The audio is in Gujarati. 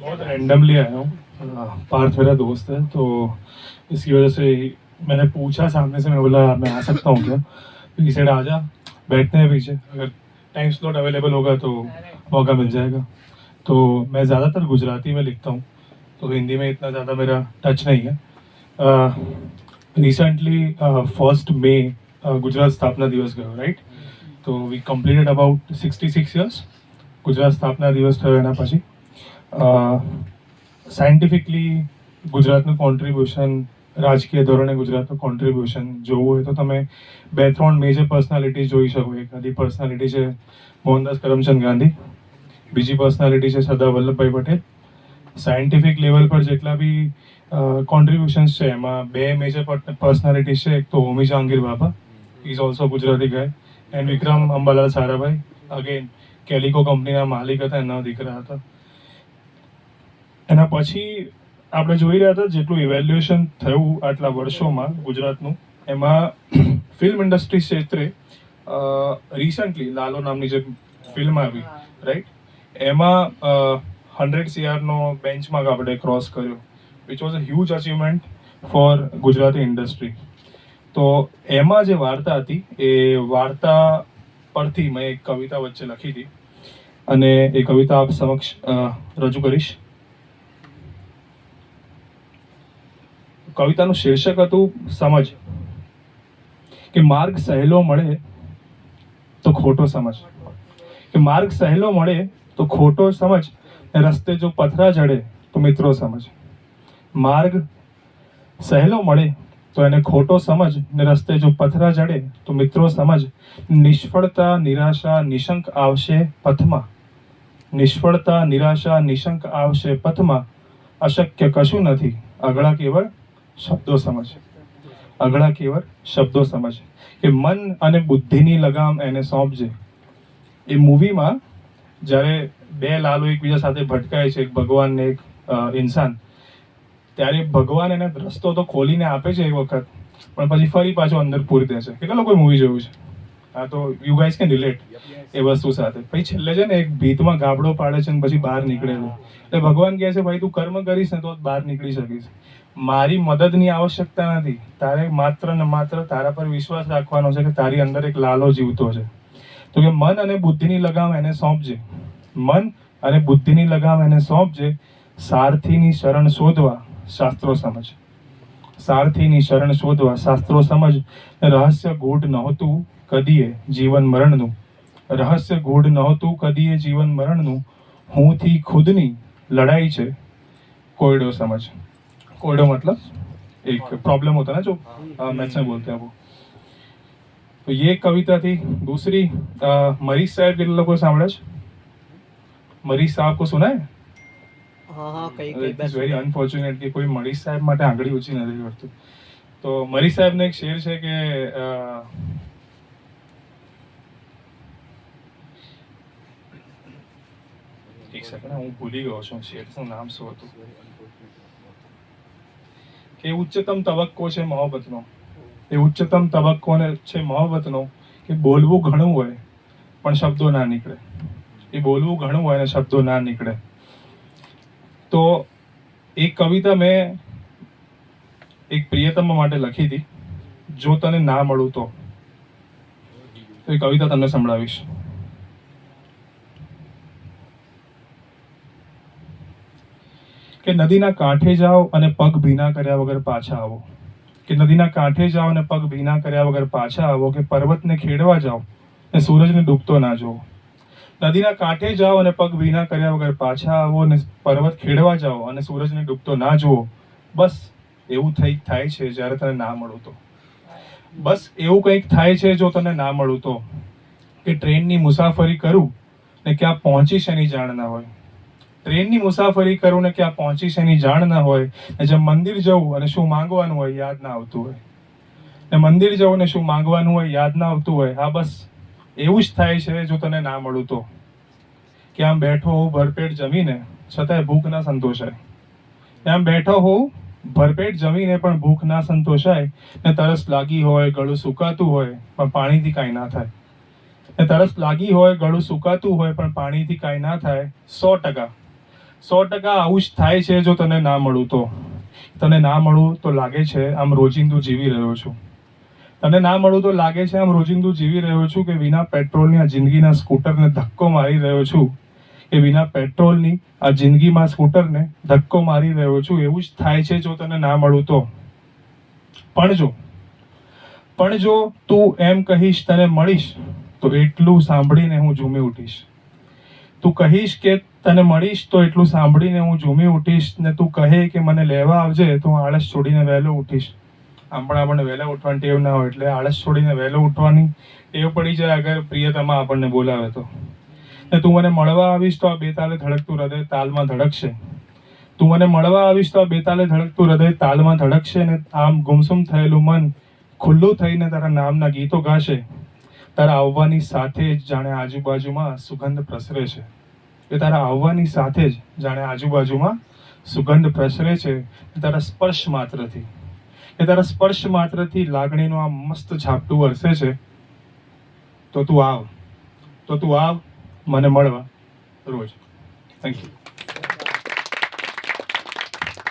बहुत रैंडमली आया हूँ। पार्थ मेरा दोस्त है, तो इसकी वजह से मैंने पूछा सामने से, मैं बोला मैं आ सकता हूँ क्या? तो he said आ जा, बैठते हैं पीछे, अगर टाइम स्लॉट अवेलेबल होगा तो मौका मिल जाएगा। तो मैं ज़्यादातर गुजराती में लिखता हूँ, तो हिंदी में इतना ज़्यादा मेरा टच नहीं है। रिसेंटली 1 मई गुजरात स्थापना दिवस गयो, राइट? तो we completed about 66 years Gujarat સ્થાપના દિવસ થયો એના પછી સાયન્ટિફિકલી ગુજરાતનું કોન્ટ્રીબ્યુશન, રાજકીય ધોરણે ગુજરાતનું કોન્ટ્રીબ્યુશન જોવું હોય તો તમે 2-3 મેજર પર્સનાલિટી જોઈ શકો. એક આદી પર્સનાલિટી છે મોહનદાસ કરમચંદ ગાંધી, બીજી પર્સનાલિટી છે સરદાર વલ્લભભાઈ પટેલ. સાયન્ટિફિક લેવલ પર જેટલા બી કોન્ટ્રીબ્યુશન્સ છે એમાં 2 મેજર પર્સનાલિટી છે. એક તો Homi Jehangir Bhabha, is also Gujarati guy, and Vikram Ambalal Sarabhai, again Calico કંપનીના માલિક હતા, એના દીકરા હતા. એના પછી આપણે જોઈ રહ્યા હતા જેટલું ઇવેલ્યુએશન થયું આટલા વર્ષોમાં ગુજરાતનું, એમાં ફિલ્મ ઇન્ડસ્ટ્રી ક્ષેત્રે રિસન્ટલી લાલો નામની જે ફિલ્મ આવી, રાઈટ, એમાં 100 CRનો બેન્ચમાર્ક આપણે ક્રોસ કર્યો, which was a huge achievement for Gujarati industry. તો એમાં જે વાર્તા હતી એ વાર્તા પરથી મેં એક કવિતા વચ્ચે લખી હતી અને એ કવિતા આપ સમક્ષ રજૂ કરીશ. કવિતાનું શીર્ષક હતું સમજ. કે માર્ગ સહેલો મળે તો ખોટો સમજ, કે માર્ગ સહેલો મળે તો ખોટો સમજ, ને રસ્તે જો પથરા જડે તો મિત્રો સમજ. માર્ગ સહેલો મળે તો એને ખોટો સમજ, ને રસ્તે જો પથરા જડે તો મિત્રો સમજ. નિષ્ફળતા નિરાશા નિશંક આવશે પથમાં, નિષ્ફળતા નિરાશા નિશંક આવશે પથમાં. અશક્ય કશું નથી, અગળા કેવળ શબ્દો સમજ, અગળા કેવળ શબ્દો સમજ. કે મન અને બુદ્ધિની લગામ એને સોંપજે. એ મૂવીમાં જ્યારે 2 લાલો એકબીજા સાથે ભટકાય છે, એક ભગવાન ને એક ઇન્સાન, ત્યારે ભગવાન એને રસ્તો તો ખોલીને આપે છે એક વખત, પણ પછી ફરી પાછો અંદર પૂરી દે છે. કેટલા લોકોએ મૂવી જોયું છે? હા, તો યુ ગાઈઝ કેન રિલેટ એ વસ્તુ સાથે. પછી છેલ્લે છે ને એક ભીતમાં ગાબડો પાડે છે ને પછી બહાર નીકળે છે. એટલે ભગવાન કહે છે ભાઈ તું કર્મ કરીશ ને તો બહાર નીકળી શકીશ, મારી મદદની આવશ્યકતા નથી, તારે માત્ર ને માત્ર તારા પર વિશ્વાસ રાખવાનો છે કે તારી અંદર એક લાલો જીવતો છે. તો કે મન અને બુદ્ધિની લગામ એને સોંપજે, મન અને બુદ્ધિની લગામ એને સોંપજે. સારથીની શરણ શોધવા શાસ્ત્રો સમજ, સારથીની શરણ શોધવા શાસ્ત્રો સમજ. રહસ્ય ગૂઢ નહોતું કદીએ જીવન મરણનું, રહસ્ય ગૂઢ નહોતું કદીએ જીવન મરણનું. હુંથી ખુદની લડાઈ છે कोयडो समझ. कोयडो मतलब एक प्रॉब्लम होता है ना जो मैथ्स में बोलते हैं वो. तो ये एक कविता थी. दूसरी मरीज साहब के लोगों को सामने मरीज साहब को सुना है? हाँ कई कई बार वेरी अनफॉर्चुनेट कि कोई मरीज साहब માટે આંગળી ઊંચી નથી કરતું. તો મરીજ સાહેબનો એક શેર છે કે એક સેકન્ડ હું ભૂલી ગયો છું શેરનું નામ શું હતું. કે ઉચ્ચતમ તબક્કો છે મોહબ્બતનો, એ ઉચ્ચતમ તબક્કો છે મોહબ્બતનો કે બોલવું ઘણું હોય પણ શબ્દો ના નીકળે, એ બોલવું ઘણું હોય ને શબ્દો ના નીકળે. તો એક કવિતા મેં એક પ્રિયતમ માટે લખી હતી, જો તને ના મળું તો એ કવિતા તમને સંભળાવીશ. કે નદીના કાંઠે જાઓ અને પગ ભીના કર્યા વગર પાછા આવો, કે નદીના કાંઠે જાઓ અને પગ ભીના કર્યા વગર પાછા આવો. કે પર્વતને ખેડવા જાઓ ને સૂરજને ડૂબતો ના જુઓ. નદીના કાંઠે જાઓ અને પગ ભીના કર્યા વગર પાછા આવો, ને પર્વત ખેડવા જાઓ અને સૂરજને ડૂબતો ના જુઓ. બસ એવું થાય છે જ્યારે તને ના મળું તો, બસ એવું કંઈક થાય છે જો તને ના મળું તો. કે ટ્રેનની મુસાફરી કરું ને ક્યાં પહોંચીશ એની જાણ ના હોય, ટ્રેનની મુસાફરી કરું ને ક્યાં પહોંચીશ એની જાણ ના હોય. ને જેમ મંદિર જવું અને શું માંગવાનું હોય યાદ ના આવતું હોય, ને મંદિર જવું ને શું માંગવાનું હોય યાદ ના આવતું હોય. હા બસ એવું જ થાય છે જો તને ના મળું તો. કે આમ બેઠો હોઉં ભરપેટ જમીને છતાંય ભૂખ ના સંતોષાય, આમ બેઠો હોઉં ભરપેટ જમીને પણ ભૂખ ના સંતોષાય. ને તરસ લાગી હોય ગળું સુકાતું હોય પણ પાણીથી કાંઈ ના થાય, ને તરસ લાગી હોય ગળું સુકાતું હોય પણ પાણીથી કાંઈ ના થાય. 100% 100% આવું જ થાય છે. જો તને ના મળું તો લાગે છે આમ રોજિંદુ જીવી રહ્યો છું. તને ના મળું તો લાગે છે આમ રોજિંદુ જીવી રહ્યો છું, કે વિના પેટ્રોલની આ જિંદગીના સ્કૂટરને ધક્કો મારી રહ્યો છું, કે વિના પેટ્રોલની આ જિંદગીમાં સ્કૂટરને ધક્કો મારી રહ્યો છું. એવું જ થાય છે જો તને ના મળું તો. પણ જો તું એમ કહીશ તને મળીશ, તો એટલું સાંભળીને હું ઝૂમી ઉઠીશ. તું કહીશ કે તને મળીશ તો એટલું સાંભળીને હું ઝૂમી ઉઠીશ. ને તું કહે કે મને લેવા આવજે, તો હું આળસ છોડીને વહેલો ઉઠીશ. આમ પણ આપણને વહેલા ઉઠવાની ટેવ ના હોય, એટલે આળસ છોડીને વહેલો ઉઠવાની ટેવ પડી જાય અગર પ્રિયતમા આપણને બોલાવે તો. ને તું મને મળવા આવીશ તો આ બેતાલે ધડકતું હૃદય તાલમાં ધડકશે. તું મને મળવા આવીશ તો આ બેતાલે ધડકતું હૃદય તાલમાં ધડકશે. ને આમ ગુમસુમ થયેલું મન ખુલ્લું થઈને તારા નામના ગીતો ગાશે. તારા આવવાની સાથે જ જાણે આજુબાજુમાં સુગંધ પ્રસરે છે. એ તારા આવવાની સાથે જ જાણે આજુબાજુમાં સુગંધ પ્રસરે છે. તારા સ્પર્શ માત્રથી લાગણીનું આ મસ્ત ઝાપટું વરસે છે. તો તું આવ મને મળવા રોજ. Thank you.